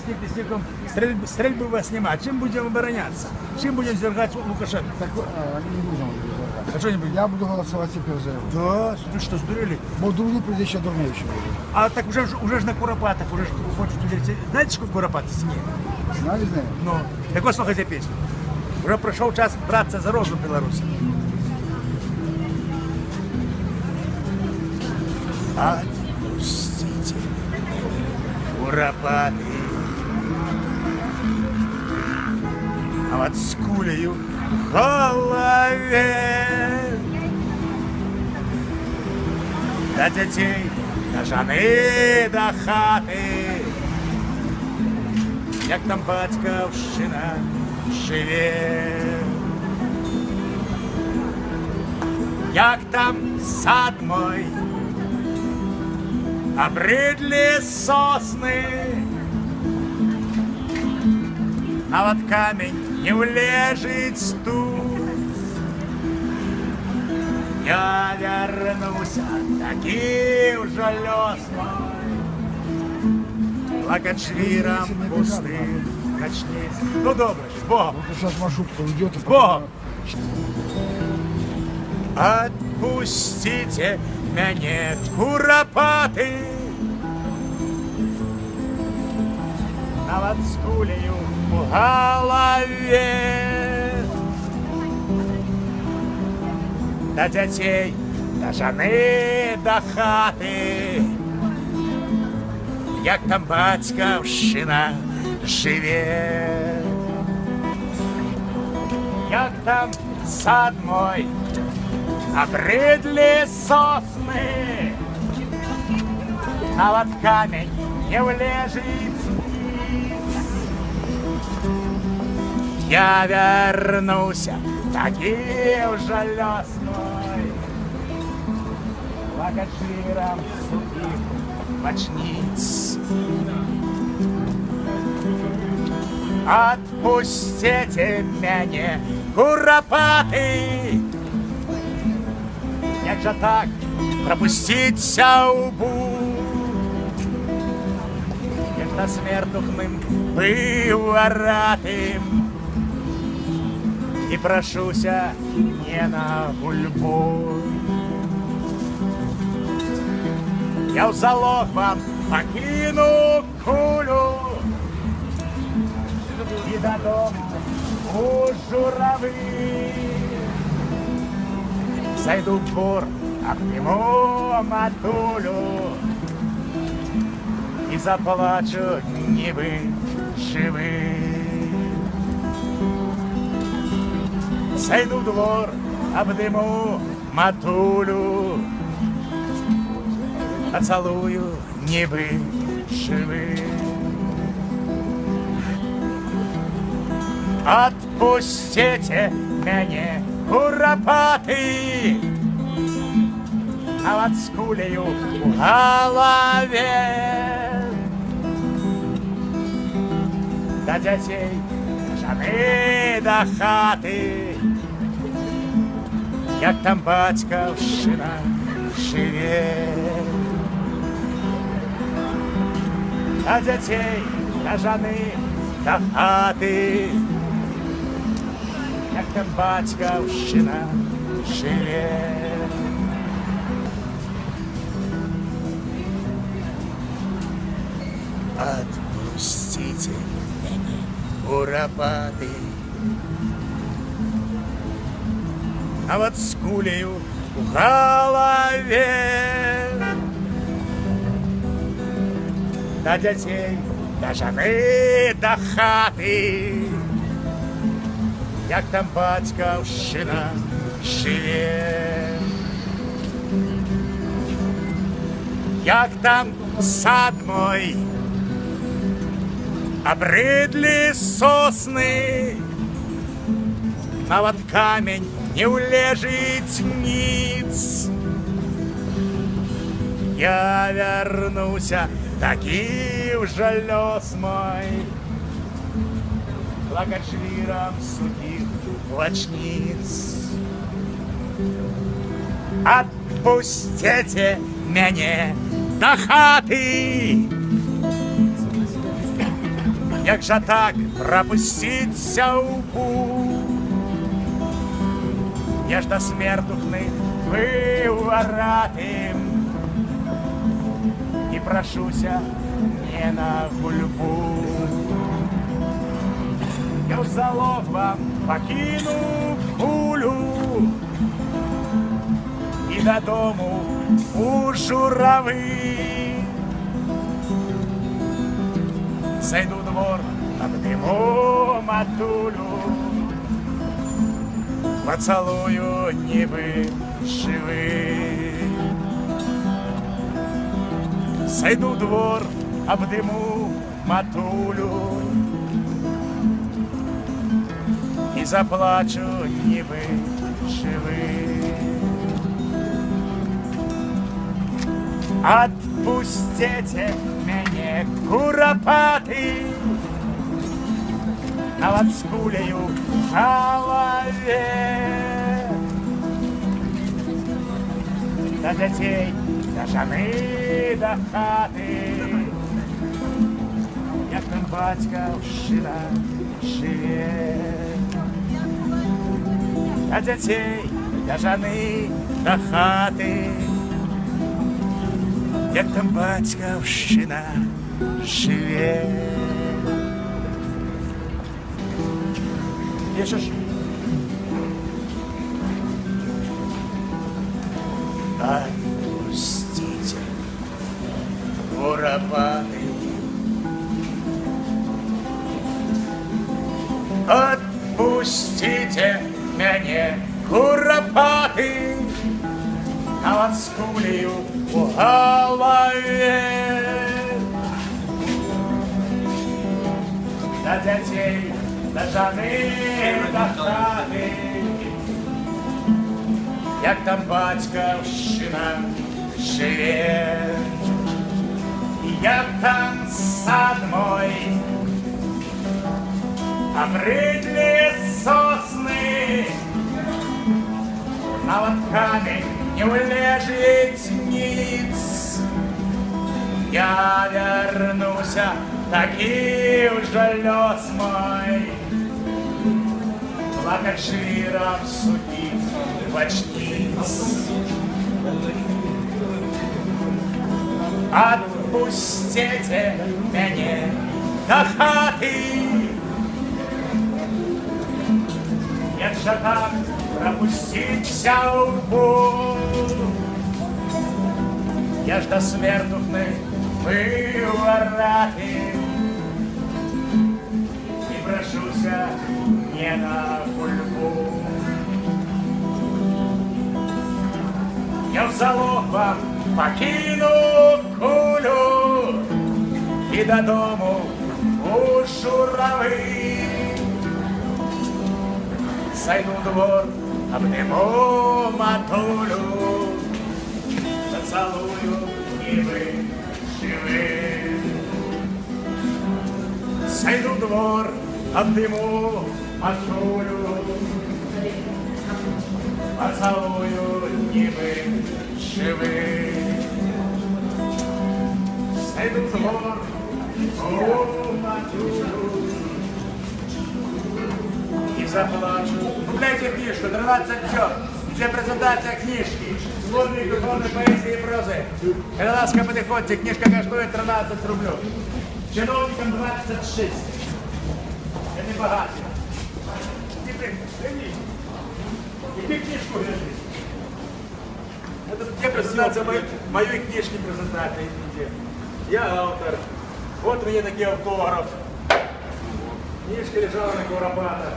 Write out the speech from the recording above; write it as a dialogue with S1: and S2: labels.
S1: лесником стрельбы вас нема. Чем будем обороняться? Чем будем свергать Лукашенко?
S2: Так, не будем уже.
S1: А что не будем?
S2: Я буду голосовать теперь за его.
S1: Да, ты что, сдурели?
S2: Бо другие прийде ще дурнейшие.
S1: А так уже ж на Куропатах, уже ж хочуть удержать. Знаете, что Куропаты снег?
S2: Знали, знаю.
S1: Ну, так вот слухайте песню. Уже пришел час браться за розум Беларуси. Отпустите, Куропаты, а вот с кулею в голове до детей, до жены, до хаты, як там батьківщина живе, як там сад мой, обрыдли сосны, а вот камень не влежить тут. Я вернуся, таки уже лёс мой, плакать жвиром пустым качнись. Ну добре, с Богом.
S2: Вот сейчас маршрутка уйдет.
S1: С Богом. Отпустите меня, Куропаты, а вот с кулею в голове до детей, до жены, до хаты, як там батьківщина живе, як там сад мой, обрыдли сосны, а вот камень не влежит вниз. Я вернуся, таки уже лёс мой, плакать жиром сухих мочниц. Отпустите меня, Куропаты, як же так пропуститься убу, як на смертухным виворатим, и прошуся не на гульбу. Я в залог вам покину кулю и додому у журавли. Зайду в двор, обниму матулю и заплачу, не быть живым. Зайду в двор, обниму матулю, поцелую, не быть живым. Отпустите меня, Куропаты, а вот с кулею в голове до детей, до жены, до хаты, як там батьківщина живе, до детей, до жены, до хаты, як там батьківщина живе. Отпустите меня, Куропаты, а вот с кулею в голове до детей, до жены, до хаты, як там батьківщина живе, як там сад мой, обрыдли сосны, а вот камень не улежить ниц. Я вернуся, таки уже лёс мой, плакать жвиром сухих плачниц. Отпустите меня до хаты, Як же так пропуститься у путь? Я ж до смертухных вываратым и прошуся не на гульбу. Я в залог вам покину кулю и додому у журавы. Зайду в двор, обниму матулю, поцелую небы живы. Зайду в двор, обниму матулю и заплачу небы живы. Отпустите меня, куропаты, на скулею голове. До детей, до жены, до хаты, як там батьківщина живе. До детей, до жены, до хаты, як там батьківщина живе. Пишешь? Отпустите, куропаты, отпустите меня, куропаты, а от скулею у голове. До детей, до жены, до хаты, як там батьківщина живе. Як там сад мой, обрыдли сосны, на вот камень не улежит ниц. Я вернуся, такий уже лёс мой, плакать жиром судить вочниц. Отпустите меня до хаты, як же так пропуститься в путь? Я ж до смертухных вываратым и прошуся не на гульбу. Я в залог вам покину кулю и додому у журавы. Зайду в двор, обниму матулю, поцелую небы живы. Зайду в двор, обниму матулю, поцелую небы живы. Зайду в двор, обниму матулю и заплачу. Купляйте книжку, 13 тёт. Где презентация книжки. Сложные духовной поэзии и прозы. Когда ласка подходите, книжка коштует 13 рублей. Чиновникам 26. Это не богатый. Иди книжку держи. Это где презентация моей книжки презентации. Я автор. Вот мне такие автограф. Книжка лежала на Куропатах.